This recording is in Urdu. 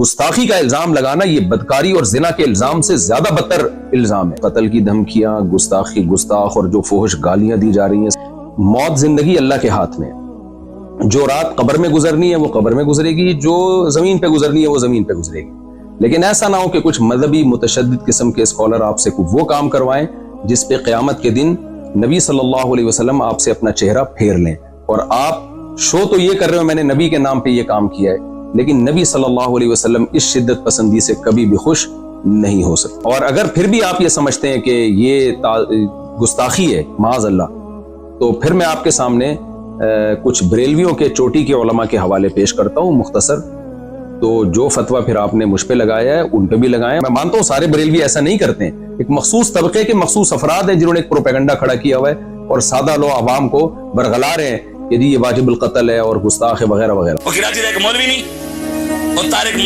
گستاخی کا الزام لگانا یہ بدکاری اور زنا کے الزام سے زیادہ بدتر الزام ہے. قتل کی دھمکیاں، گستاخ اور جو فحش گالیاں دی جا رہی ہیں. موت زندگی اللہ کے ہاتھ میں ہے. جو رات قبر میں گزرنی ہے وہ قبر میں گزرے گی، جو زمین پہ گزرنی ہے وہ زمین پہ گزرے گی. لیکن ایسا نہ ہو کہ کچھ مذہبی متشدد قسم کے اسکالر آپ سے وہ کام کروائیں جس پہ قیامت کے دن نبی صلی اللہ علیہ وسلم آپ سے اپنا چہرہ پھیر لیں. اور آپ شو تو یہ کر رہے ہو میں نے نبی کے نام پہ یہ کام کیا ہے، لیکن نبی صلی اللہ علیہ وسلم اس شدت پسندی سے کبھی بھی خوش نہیں ہو سکتے. اور اگر پھر بھی آپ یہ سمجھتے ہیں کہ یہ گستاخی ہے معاذ اللہ، تو پھر میں آپ کے سامنے کچھ بریلویوں کے چوٹی کے علماء کے حوالے پیش کرتا ہوں مختصر. تو جو فتویٰ پھر آپ نے مجھ پہ لگایا ہے ان پہ بھی لگائیں. میں مانتا ہوں سارے بریلوی ایسا نہیں کرتے ہیں، ایک مخصوص طبقے کے مخصوص افراد ہیں جنہوں نے ایک پروپیگنڈا کھڑا کیا ہوا ہے اور سادہ لو عوام کو برگلا رہے ہیں کہ یہ واجب القتل ہے اور گستاخ ہے وغیرہ وغیرہ. وہ کراچی کا ایک مولوی نہیں اور طارق